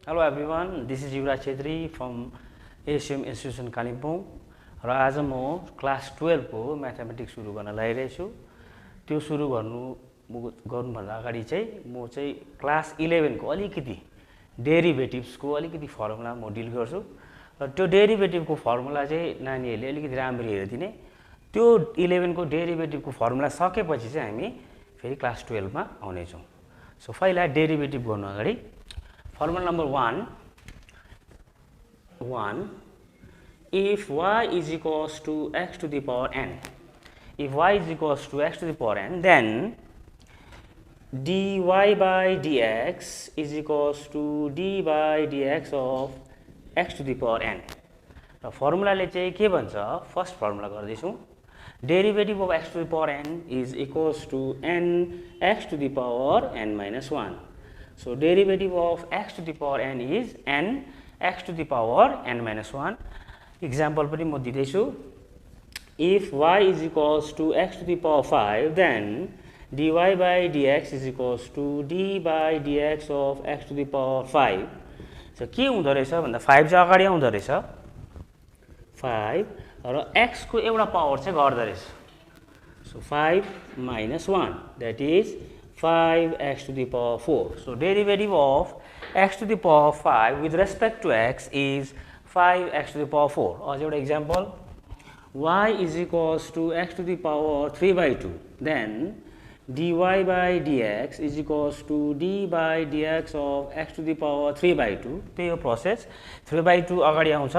Hello everyone, this is Yuvraj Chhetri from ASM Institution Kalimpong र आज म class 12 को म्याथमेटिक्स सुरु गर्न लागिरहेको छु। त्यो सुरु गर्नुभन्दा अगाडि चाहिँ म चाहिँ क्लास 11 को अलिकति डेरिभेटिभ्स को अलिकति फर्मुला म डिल गर्छु र त्यो डेरिभेटिभ को फर्मुला चाहिँ नानीहरुले अलिकति राम्ररी हेर्दिने। त्यो 11 को डेरिभेटिभ को फर्मुला सकेपछि चाहिँ हामी फेरि क्लास 12 मा आउने छौं। सो पहिला डेरिभेटिभ गर्नु अगाडि formula number 1, if y is equals to x to the power n, if y is equals to x to the power n, then dy by dx is equals to d by dx of x to the power n. र फर्मुलाले चाहिँ के भन्छ, first formula गर्दैछौं, derivative of x to the power n is equals to n x to the power n minus 1. So derivative of x to the power n is n x to the power n minus 1. Example पनि म दिदैछु. If y is equals to x to the power 5, then dy by dx is equals to d by dx of x to the power 5. So के हुँदो रहेछ भन्दा 5 चाहिँ अगाडि आउँदो रहेछ, 5 र x को एउटा पावर चाहिँ गर्दो रहेछ. So 5 minus 1, that is 5x to the power 4. So derivative of x to the power 5 with respect to x is 5x to the power 4. As your example, y is equals to x to the power 3 by 2. Then dy by dx is equals to d by dx of x to the power 3 by 2. त्यो process 3 by 2 अगाडि आउँछ,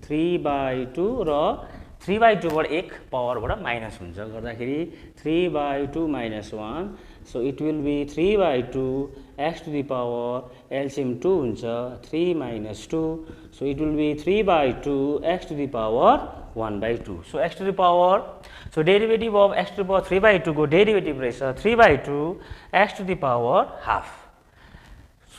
3 by 2 र 3 by 2 बाट 1 power बाट minus हुन्छ गर्दाखेरि 3 by 2 minus 1. So it will be 3 by 2 x to the power LCM 2 हुन्छ 3 minus 2. So it will be 3 by 2 x to the power 1 by 2. So x to the power, so derivative of x to the power 3 by 2 को derivative रहेछ 3 by 2 x to the power half.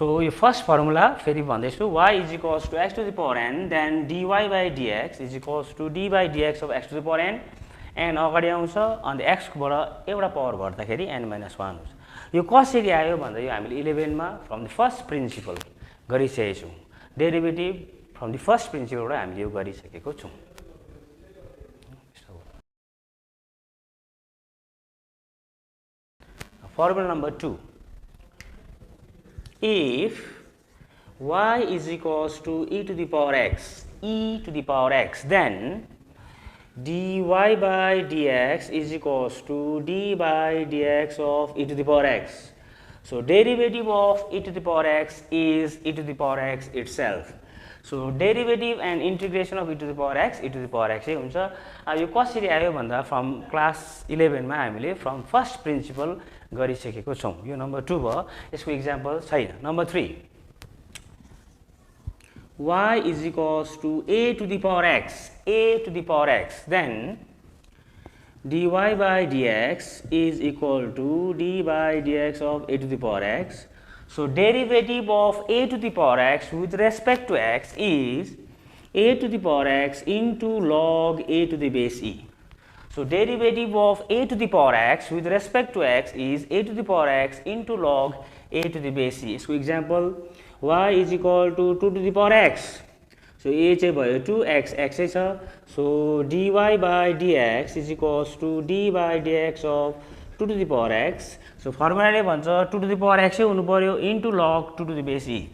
So your first formula फेरि भन्दैछु, y is equals to x to the power n, then dy by dx is equals to d by dx of x to the power n. n अगाडि आउँछ अनि x बाट एउटा power गर्दाखेरि n minus 1 हुन्छ. यो कसरी आयो भन्दा यो हामीले 11 मा फ्रम द फर्स्ट प्रिन्सिपल गरिसकेको छौं. Derivative from the first principle बाट हामीले यो गरिसकेको छौं. Formula number 2, if y is equals to e to the power x, then dy by dx is equals to d by dx of e to the power x. So derivative of e to the power x is e to the power x itself. So derivative and integration of e to the power x हुन्छ. यो कसरी आयो भन्दा from class 11 मा हामीले from first principle गरिसकेको छौं. यो नम्बर 2 भयो, यसको एक्जाम्पल छैन. Number 3, y is equals to a to the power x, then dy by dx is equal to d by dx of a to the power x. So derivative of a to the power x with respect to x is a to the power x into log a to the base e. So derivative of a to the power x with respect to x is a to the power x into log a to the base e. So example, y is equal to 2 to the power x. So a चाहिँ भयो 2, x x छ. So dy by dx is equals to d by dx of 2 to the power x. So फर्मुलाले भन्छ 2 to the power x हुनु पर्यो into log 2 to the base e.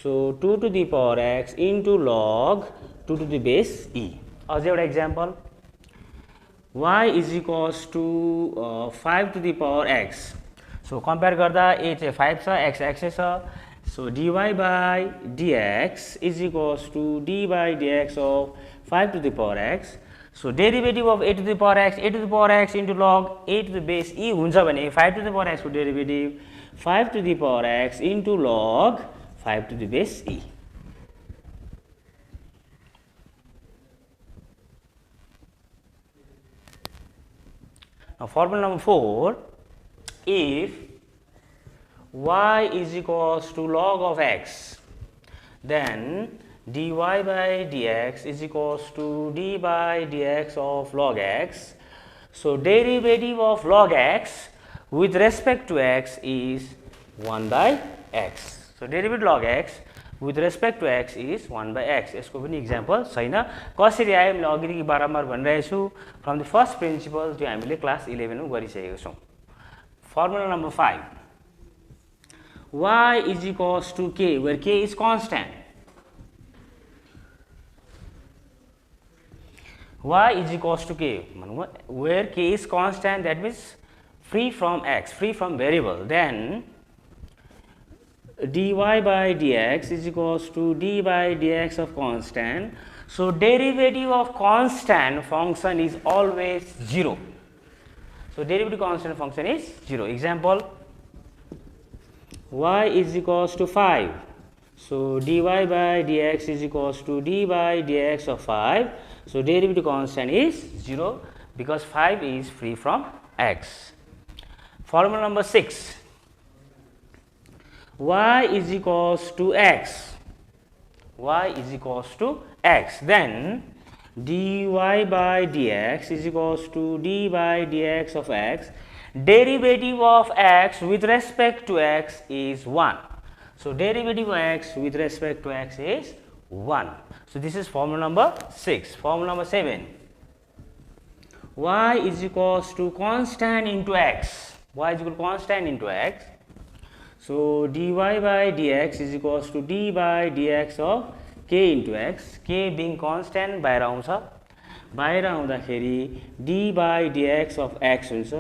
So 2 to the power x into log 2 to the base e. अझै एउटा example, y is equals to 5 to the power x. So compare गर्दा a चाहिँ 5 छ, x x छ. So dy by dx is equals to d by dx of 5 to the power x. So derivative of a to the power x into log a to the base e हुन्छ भने 5 to the power x को derivative 5 to the power x into log 5 to the base e. Now formula number 4, if y is equals to log of x, then dy by dx is equals to d by dx of log x. So derivative of log x with respect to x is 1 by x. So derivative log x with respect to x is 1 by x. यसको पनि example छैन. कसरी आयो मैले अघि बारम्बार भनिरहेको छु. फ्रम द फर्स्ट प्रिन्सिपल जो हामीले क्लास 11 मा गरिसकेको छौं. Formula number 5. y is equals to k where k is constant. Y is equals to k where k is constant, that means free from x, free from variable. Then dy by dx is equals to d by dx of constant. So derivative of constant function is always 0. So derivative constant function is 0. Example, y is equals to 5. So dy by dx is equals to d by dx of 5. So derivative constant is 0 because 5 is free from x. Formula number 6. Y is equals to x. Y is equals to x. Then dy by dx is equals to d by dx of x. Derivative of x with respect to x is 1. So derivative of x with respect to x is 1. So this is formula number 6. Formula number 7. Y is equals to constant into x. Y is equal to constant into x. So dy by dx is equals to d by dx of k into x. K being constant बाहिर आउँछ. बाहिर आउँदाखेरि d by dx of x हुन्छ.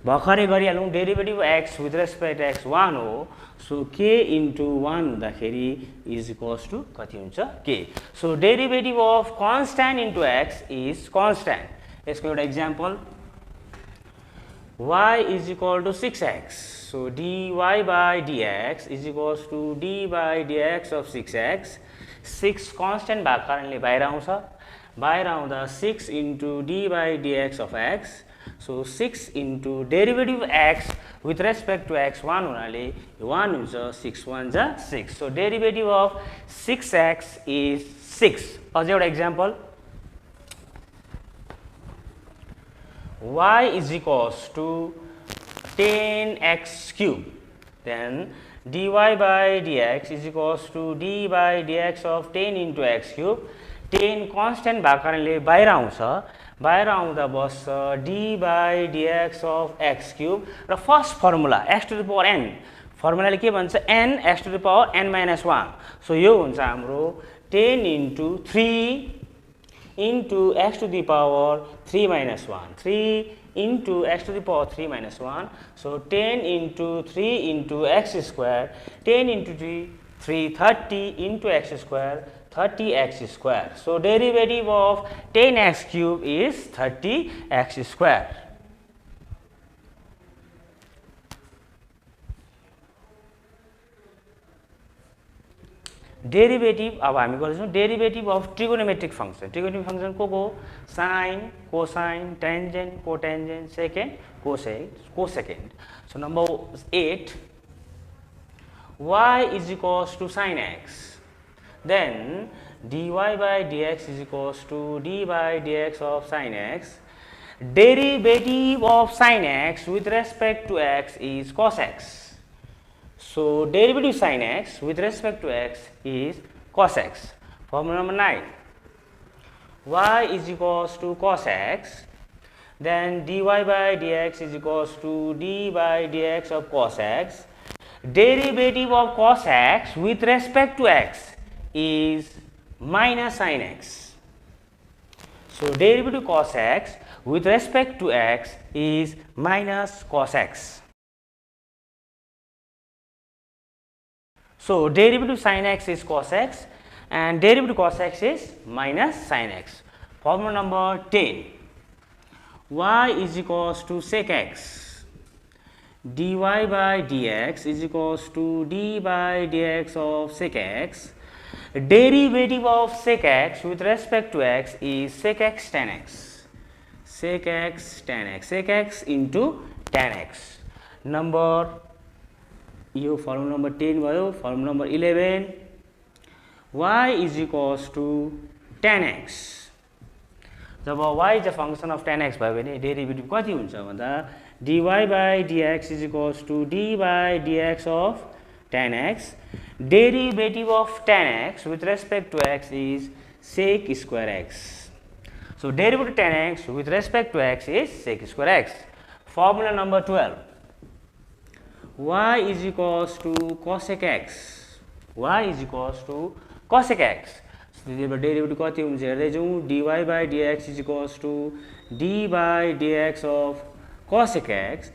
भर्खरै गरिहालौं derivative x with respect to x 1 हो. So k into 1 हुँदाखेरि is equals to कति हुन्छ k. So derivative of constant into x is constant. यसको एउटा example, y is equal to 6x. So dy by dx is equals to d by dx of 6x. 6 constant भएको कारणले बाहिर आउँछ. बाहिर आउँदा 6 into d by dx of x. So 6 into derivative x with respect to x 1 हुनाले 1 हुन्छ. 6 1 जा 6. So derivative of 6x is 6. अझै एउटा example, y is equals to 10x cube. Then dy by dx is equals to d by dx of 10 into x cube. 10 constant भएको कारणले बाहिर आउँछ. बाहिर आउँदा बस्छ d by dx of x cube. र first formula x to the power n, फर्मुलाले के भन्छ, n x to the power n minus 1. So यो हुन्छ हाम्रो 10 into 3 into x to the power 3 minus 1. 3 into x to the power 3 minus 1. So 10 into 3 into x square. 10 into 3 30 into x square, 30x square. So derivative of 10x cube is 30x square. Derivative अब हामी गर्छौं derivative of trigonometric function. Trigonometric function को sine, cosine, tangent, cotangent, secant, cosecant. So number 8, y is equals to sin x. Then dy by dx is equals to d by dx of sin x. Derivative of sin x with respect to x is cos x. So derivative sin x with respect to x is cos x. Formula number 9. Y is equals to cos x. Then dy by dx is equals to d by dx of cos x. Derivative of cos x with respect to x is minus sin x. So derivative cos x with respect to x is minus cos x. So derivative sin x is cos x and derivative cos x is minus sin x. Formula number 10. Y is equals to sec x. Dy by dx is equals to d by dx of sec x. Derivative of sec x with respect to x is sec x tan x. Sec x tan x. Sec x into tan x. Number यो formula number 10 भयो. Formula number 11, y is equals to tan x. जब y is a function of tan x भयो भने derivative कति हुन्छ भन्दा dy by dx is equals to d by dx of tan x. Derivative of tan x with respect to x is sec square x. So derivative of tan x with respect to x is sec square x. Formula number 12. Y is equals to cosec x. Y is equals to cosec x. So derivative कति हुन्छ हेर्दै जाउँ. dy by dx is equals to d by dx of cosec x.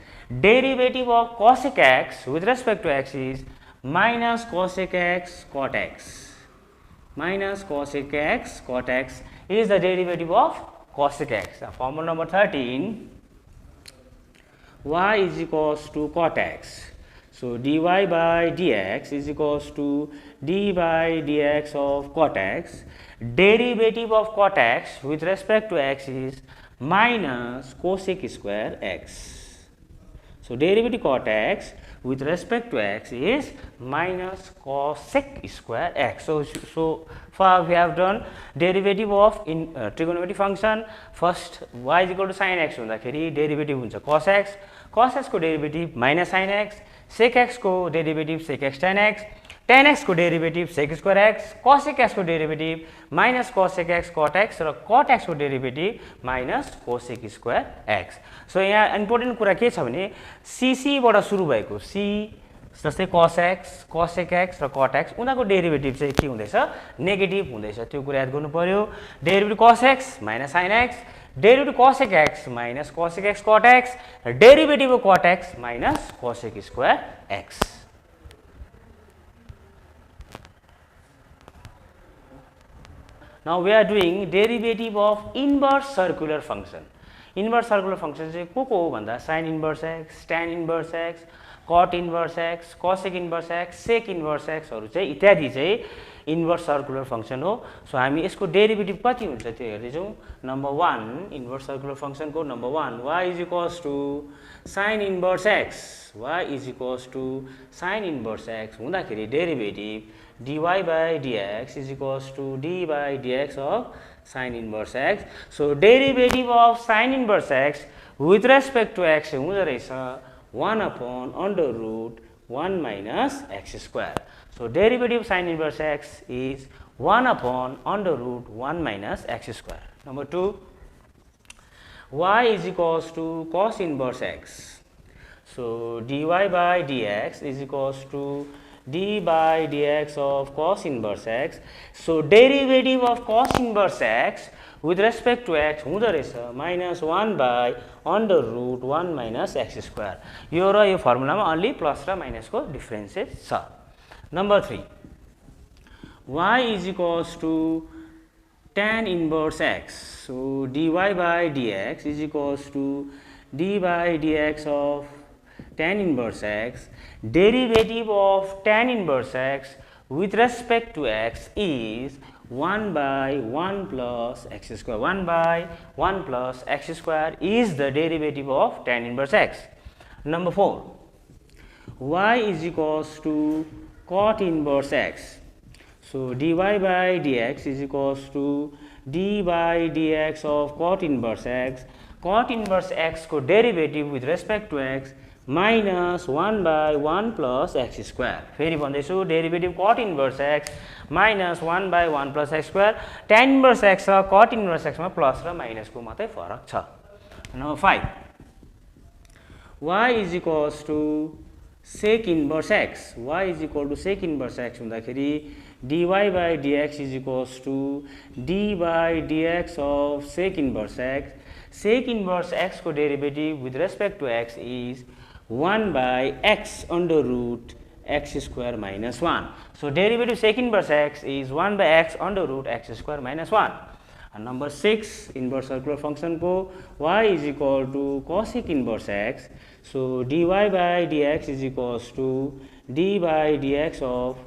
Derivative of cosec x with respect to x is minus cosec x cot x. Minus cosec x cot x is the derivative of cosec x. Formula number 13. Y is equals to cot x. So dy by dx is equals to d by dx of cot x. Derivative of cot x with respect to x is minus cosec square x. So derivative cot x with respect to x is minus cosec square x. So far we have done derivative of trigonometric function. First y is equal to sin x हुँदाखेरि derivative हुन्छ cos x. Cos x को derivative minus sin x. Sec x को derivative sec x tan x. Tan x को derivative sec square x. Cosec x को derivative minus cosec x cot x र cot x को derivative minus cosec square x. So यहाँ important कुरा के छ भने cc बाट सुरु भएको c जस्तै cos x, cosec x र cot x उनीहरुको डेरिभेटिभ चाहिँ के हुँदैछ नेगेटिभ हुँदैछ त्यो कुरा याद गर्नु पर्यो. Derivative cos x minus sin x, derivative cosec x minus cosec x cot x, derivative of cot x minus cosec square x. Now we are doing derivative of inverse circular function. Inverse circular function चाहिँ को हो भन्दा sin inverse x, tan inverse x, cot inverse x, cosec inverse x, sec inverse x हरु चाहिँ इत्यादि चाहिँ inverse circular function हो. So हामी यसको डेरिभेटिभ कति हुन्छ त्यो हेर्दै जाउँ. नम्बर 1 इन्भर्स सर्कुलर फंक्शन को number 1 y is equals to sin inverse x. y is equals to sin inverse x हुँदाखेरि derivative dy by dx is equals to d by dx of sin inverse x. So derivative of sin inverse x with respect to x हुँदो रहेछ 1 upon under root 1 minus x square. So derivative of sin inverse x is 1 upon under root 1 minus x square. Number 2, y is equals to cos inverse x. So dy by dx is equals to d by dx of cos inverse x. So derivative of cos inverse x with respect to x हुँदो रहेछ minus 1 by under root 1 minus x square. यो र यो फर्मुलामा only plus र minus को differences छ. Number 3, y is equals to tan inverse x. So dy by dx is equals to d by dx of tan inverse x. Derivative of tan inverse x with respect to x is 1 by 1 plus x square. 1 by 1 plus x square is the derivative of tan inverse x. Number 4, y is equals to cot inverse x. So dy by dx is equals to d by dx of cot inverse x. Cot inverse x को derivative with respect to x minus 1 by 1 plus x square. फेरि भन्दैछु derivative cot inverse x minus 1 by 1 plus x square. tan inverse x र cot inverse x मा plus र minus को मात्रै फरक छ. Number 5, y is equals to sec inverse x. y is equal to sec inverse x हुँदाखेरि dy by dx is equals to d by dx of sec inverse x. Sec inverse x को derivative with respect to x is 1 by x under root x square minus 1. So derivative sec inverse x is 1 by x under root x square minus 1. And number 6, inverse circular function को y is equal to cosec inverse x. So dy by dx is equals to d by dx of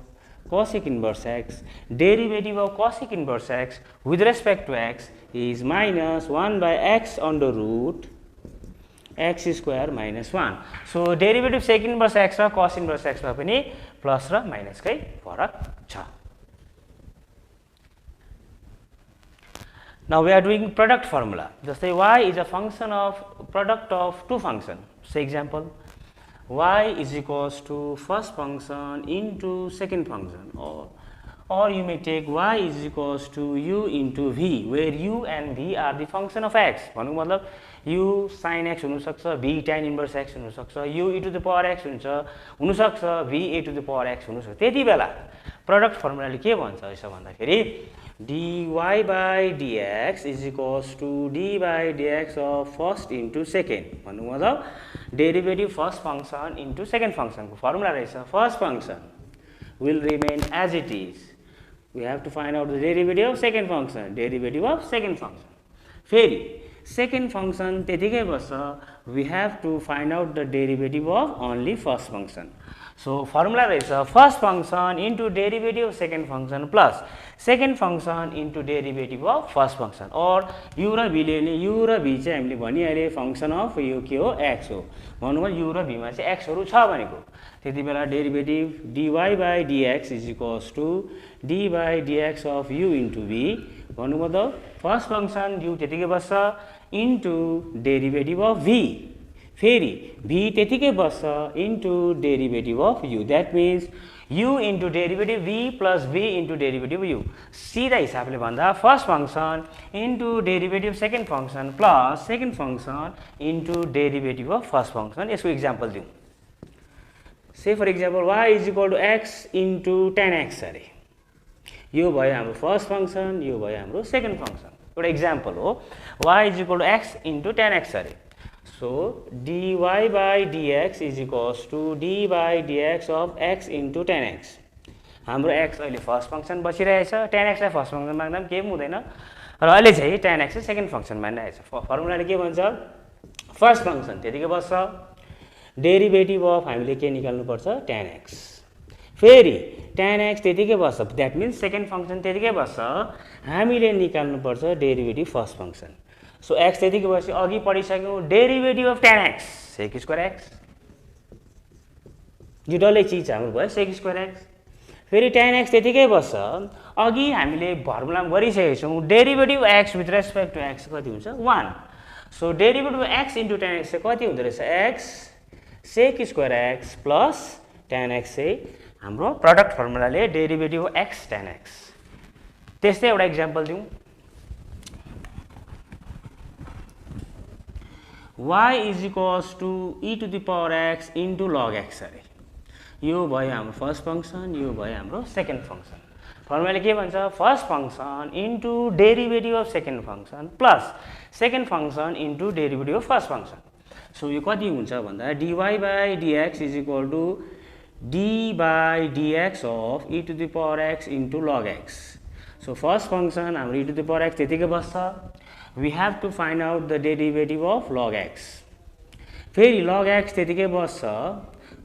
cosec inverse x. Derivative of cosec inverse x with respect to x is minus 1 by x under root x square minus 1. So derivative sec inverse x र cos inverse x मा पनि plus र minus कै फरक छ. Now we are doing product formula. जस्तै y is a function of product of two functions. Say example, y is equals to first function into second function, or you may take y is equals to u into v, where u and v are the function of x. भन्नुको मतलब u sin x हुन सक्छ, v tan inverse x हुन सक्छ, u e to the power x हुन सक्छ, v a to the power x हुन सक्छ. त्यति बेला प्रोडक्ट फर्मुलाले के भन्छ यसो भन्दाखेरि dy by dx is equals to d by dx of first into second. भन्नुको मतलब derivative first function into second function को फर्मुला रहेछ. First function will remain as it is. We have to find out the derivative of second function. Derivative of second function. फेरि second function त्यतिकै बस्छ. We have to find out the derivative of only first function. So formula रहेछ first function into derivative of second function plus second function into derivative of first function, or u र v ले u र v चाहिँ हामीले भनिहाले function of यो के हो x हो. भन्नुमा u र v मा चाहिँ x हरु छ भनेको. त्यति बेला derivative dy by dx is equals to d by dx of u into v. भन्नुको मतलब फर्स्ट फंक्शन u त्यतिकै बस्छ into derivative of v. फेरि v त्यतिकै बस्छ into derivative of u. That means u into derivative v plus v into derivative u. सीधा हिसाबले भन्दा first function into derivative second function plus second function into derivative of first function. यसको example दिउँ. Say for example y is equal to x into tan x अरे. यो भयो हाम्रो first function, यो भयो हाम्रो सेकेन्ड फंक्शन. एउटा एक्जाम्पल हो. y is equal to x into tan x अरे. So dy by dx is equals to d by dx of x into tan x. हाम्रो x अहिले फर्स्ट फंक्शन बसिरहेछ, tan x लाई first function मान्दा पनि केही हुँदैन र अहिले चाहिँ tan x चाहिँ सेकेन्ड फंक्शन मानिरहेछ. फर्मुलाले के भन्छ फर्स्ट फंक्शन त्यतिकै बस्छ, डेरिभेटिभ अफ हामीले के निकाल्नु पर्छ tan x. फेरि tan x त्यतिकै बस्छ, दैट मीन्स सेकेन्ड फंक्शन त्यतिकै बस्छ, हामीले निकाल्नु पर्छ derivative first function. So x त्यतिकै बस्यो, अघि पढिसक्यौं derivative of tan x sec square x. यो डल्लै चीज हाम्रो भयो sec square x. फेरि tan x त्यतिकै बस्छ, अघि हामीले फर्मुलामा गरिसकेका छौं derivative x with respect to x कति हुन्छ 1. So derivative x into tan x चाहिँ कति हुँदै रहेछ x sec square x plus tan x चाहिँ हाम्रो प्रोडक्ट फर्मुलाले डेरिभेटिभ x tan x. त्यस्तै एउटा एक्जाम्पल दिउँ. y is equals to e to the power x into log x अरे. यो भयो हाम्रो फर्स्ट फंक्शन, यो भयो हाम्रो सेकेन्ड फंक्शन. फर्मुलाले के भन्छ first function into derivative of second function plus second function into derivative of first function. So यो कति हुन्छ भन्दा dy by dx is equal to d by dx of e to the power x into log x. So first function हाम्रो e to the power x त्यतिकै बस्छ. We have to find out the derivative of log x. फेरि log x त्यतिकै बस्छ.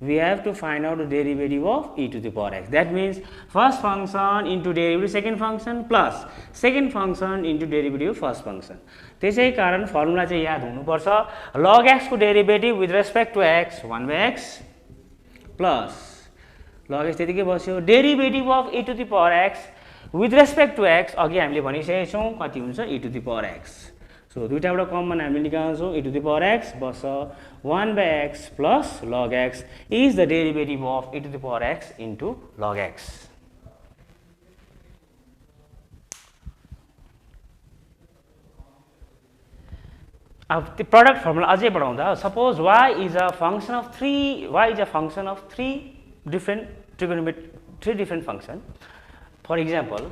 We have to find out the derivative of e to the power x. That means first function into derivative second function plus second function into derivative first function. त्यसै कारण formula चाहिँ याद हुनुपर्छ. log x को derivative with respect to x 1 by x plus log x त्यतिकै बस्यो, derivative of e to the power x with respect to x अघि हामीले भनिसकेका छौं कति हुन्छ e to the power x. So दुईटाबाट कमन हामीले निकाल्छौं e to the power x बस्छ 1 by x plus log x is the derivative of e to the power x into log x. अब the product formula अझै बढाउँदा suppose y is a function of three different function. For example,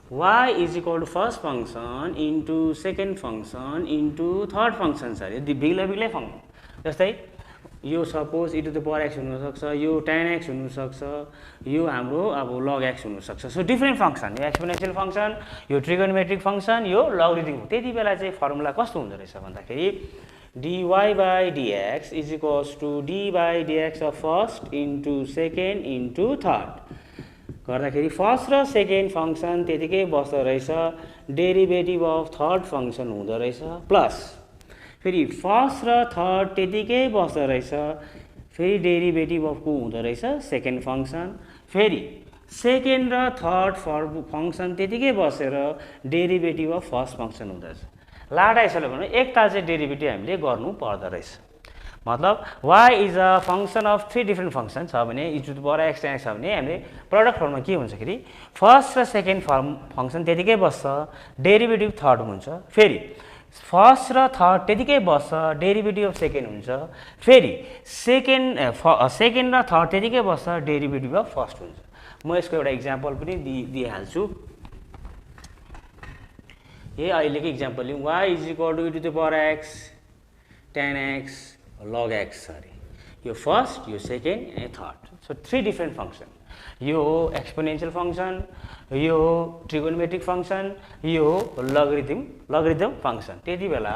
y is equal to first function into second function into third function अरे. बिग्लै function जस्तै यो suppose e to the power x हुन सक्छ, यो tan x हुन सक्छ, यो हाम्रो अब log x हुन सक्छ. सो डिफरेंट फंक्शन, यो एक्सपोनेंशियल फंक्शन, यो ट्रिगोनोमेट्रिक फंक्शन, यो लॉगरिथमिक. त्यति बेला चाहिँ फर्मुला कस्तो हुँदो रहेछ भन्दाखेरि dy by dx is equals to d by dx of first into second into third. गर्दाखेरि फर्स्ट र सेकेन्ड फंक्शन त्यतिकै बस्दो रहेछ, डेरिभेटिभ अफ थर्ड फंक्शन हुँदो रहेछ प्लस फेरि फर्स्ट र थर्ड त्यतिकै बस्दो रहेछ, फेरि डेरिभेटिभ अफ को हुँदो रहेछ सेकेन्ड फंक्शन, फेरि सेकेन्ड र थर्ड फंक्शन त्यतिकै बसेर डेरिभेटिभ अफ फर्स्ट फंक्शन हुँदो रहेछ. लाडा यसले भन्नु एकताल चाहिँ डेरिभेटिभ हामीले गर्नु पर्दो रहेछ. मतलब y is a function of 3 different function छ भने e to the power x tan x छ भने हामीले प्रडक्ट फर्ममा के हुन्छखेरि फर्स्ट र सेकेन्ड फंक्सन त्यतिकै बस्छ, डेरिभेटिभ थर्ड हुन्छ, फेरि फर्स्ट र थर्ड त्यतिकै बस्छ, डेरिभेटिभ अफ सेकेन्ड हुन्छ, फेरि सेकेन्ड र थर्ड त्यतिकै बस्छ, डेरिभेटिभ अफ फर्स्ट हुन्छ। म यसको एउटा इक्जाम्पल पनि दिइहाल्छु। यही अहिलेको इक्जाम्पल लिउँ, y is equal to e to the power x tan x log x अरे यो फर्स्ट, यो second and third. So 3 different function, यो एक्सपोनेन्शियल फंक्सन, यो ट्रिगोनोमेट्रिक फंक्सन, यो लगरिथम फंक्सन। त्यति बेला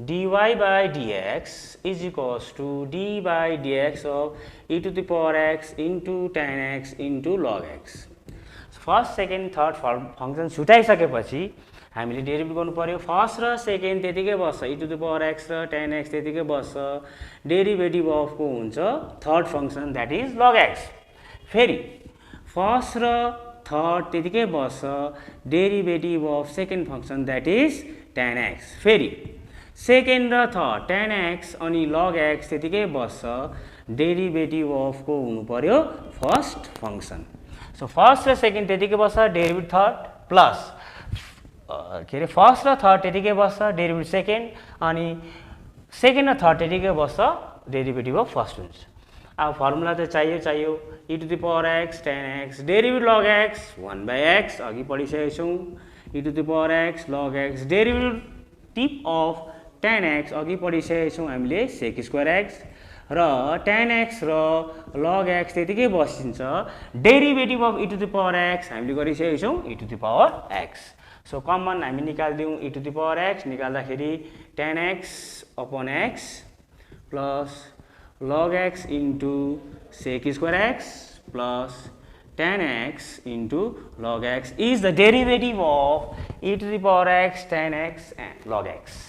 dy by dx is equals to d by dx of e to the power x into tan x into log x। First second third function छुटाइसकेपछि हामीले derivative गर्नु पर्यो। First र second त्यतिकै बस्छ, e to the power x र tan x त्यतिकै बस्छ, डेरिभेटिभ अफ को हुन्छ third function that is log x। फेरि फर्स्ट र थर्ड त्यतिकै बस्छ, derivative of second function that is tan x। फेरि सेकेन्ड र थर्ड tan x अनि log x त्यतिकै बस्छ, डेरिभेटिभ अफ को हुनु पर्यो फर्स्ट फंक्सन। सो फर्स्ट र सेकेन्ड त्यतिकै बस्छ, डेरिभेटिभ थर्ड प्लस के अरे फर्स्ट र थर्ड त्यतिकै बस्छ, डेरिभेटिभ सेकेन्ड, अनि सेकेन्ड र थर्ड त्यतिकै बस्छ, डेरिभेटिभ अफ फर्स्ट हुन्छ। अब फर्मुला त चाहियो e to the power x tan x derivative log x 1 by x अघि पढिसकेका छौँ, e to the power x log x derivative of tan x अघि पढिसकेका छौँ हामीले sec स्क्वायर x, र tan x र log x त्यतिकै बसिन्छ, derivative of e to the power x हामीले गरिसकेका छौँ e to the power x। So common हामी निकाल्दिउँ, e to the power x निकाल्दाखेरि tan x upon x plus log x into sec square x plus tan x into log x is the derivative of e to the power x tan x and log x।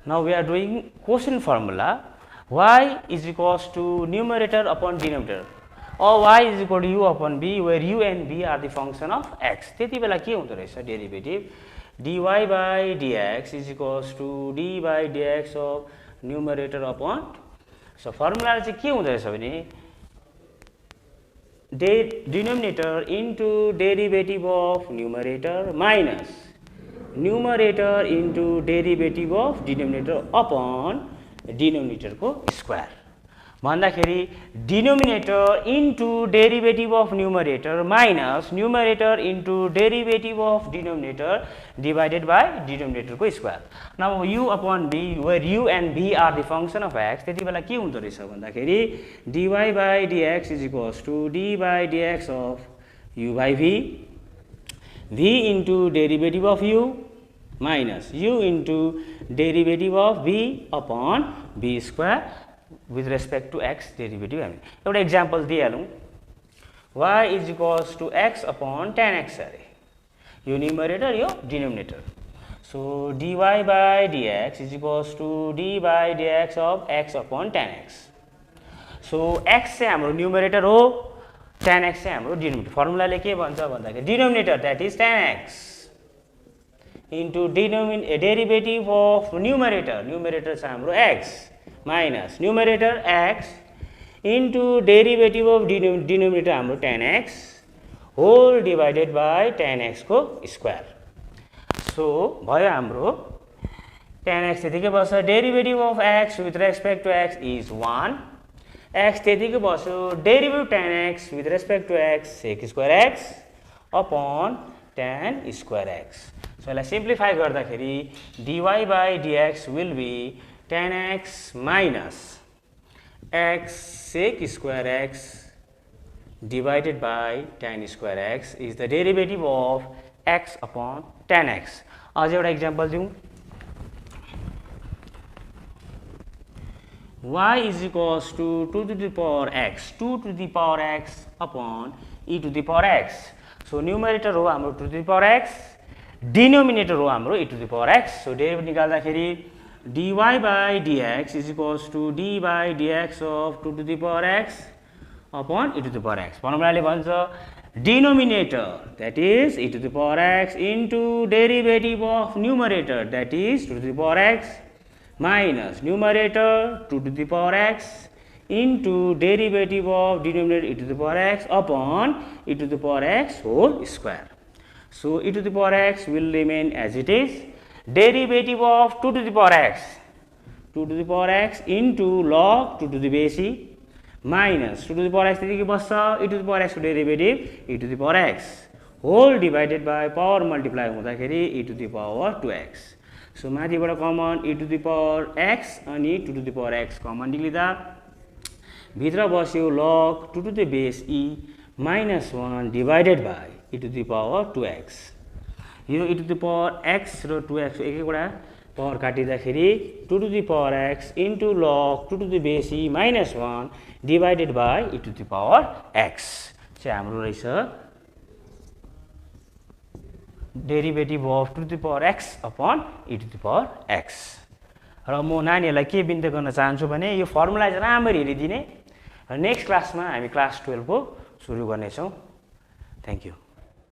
Now we are doing quotient formula, y is equals to numerator upon denominator, or y is equal to u upon b, where u and b are the function of x। त्यति बेला के हुँदो रहेछ derivative dy by dx is equals to d by dx of numerator upon। So formula चाहिँ के हुँदो रहेछ भने denominator into derivative of numerator minus numerator into derivative of denominator upon denominator को स्क्वायर भन्दाखेरि denominator into derivative of numerator minus numerator into derivative of denominator divided by denominator को square. Now u upon b where u and b are the function of x, त्यति बेला के हुँदो रहेछ भन्दाखेरि dy by dx is equals to d by dx of u by v, v into derivative of u minus u into derivative of b upon b square with respect to x derivative. हामी एउटा example दिइहालौँ, y is equals to x upon tan x अरे यो numerator यो denominator. So dy by dx is equals to d by dx of x upon tan x। So x चाहिँ हाम्रो numerator हो, tan x चाहिँ हाम्रो denominator. फर्मुलाले के भन्छ भन्दाखेरि denominator that is tan x into derivative of numerator, numerator छ हाम्रो x minus numerator x into derivative of denominator हाम्रो tan x whole divided by tan x को स्क्वायर। सो भयो हाम्रो tan x त्यतिकै बस्छ, derivative of x with respect to x is 1, x त्यतिकै बस्यो, derivative tan x with respect to x sec square x upon tan square x। So यसलाई simplify गर्दाखेरि dy by dx will be tan x minus x sec square x divided by tan square x is the derivative of x upon tan x। अझ एउटा example दिउँ, y is equals to 2 to the power x, 2 to the power x upon e to the power x। So numerator हो हाम्रो 2 to the power x, denominator हो हाम्रो e to the power x। So derivative निकाल्दाखेरि dy by dx is equals to d by dx of 2 to the power x upon e to the power x। फर्मुलाले भन्छ denominator, that is e to the power x, into derivative of numerator, that is 2 to the power x, minus numerator 2 to the power x into derivative of denominator e to the power x upon e to the power x whole square. So e to the power x will remain as it is. Derivative of 2 to the power x, 2 to the power x into log 2 to the base e minus 2 to the power x e to the power x derivative e to the power x whole divided by power multiply हुँदाखेरि e to the power 2x. So माथिबाट common e to the power x अनि 2 to the power x common निक्लिदा भित्र बस्यो log 2 to the base e minus 1 divided by e to the power 2x. यो e to the power x र 2x एक एकवटा power काटिँदाखेरि 2 to the power x into log 2 to the base e minus 1 divided by e to the power x चाहिँ हाम्रो रहेछ derivative of 2 to the power x upon e to the power x. र म नानीहरुलाई के बिन्ती गर्न चाहन्छु भने यो फर्मुला चाहिँ राम्ररी हेरिदिने र नेक्स्ट क्लासमा हामी क्लास 12 को सुरु गर्नेछौं. Thank you.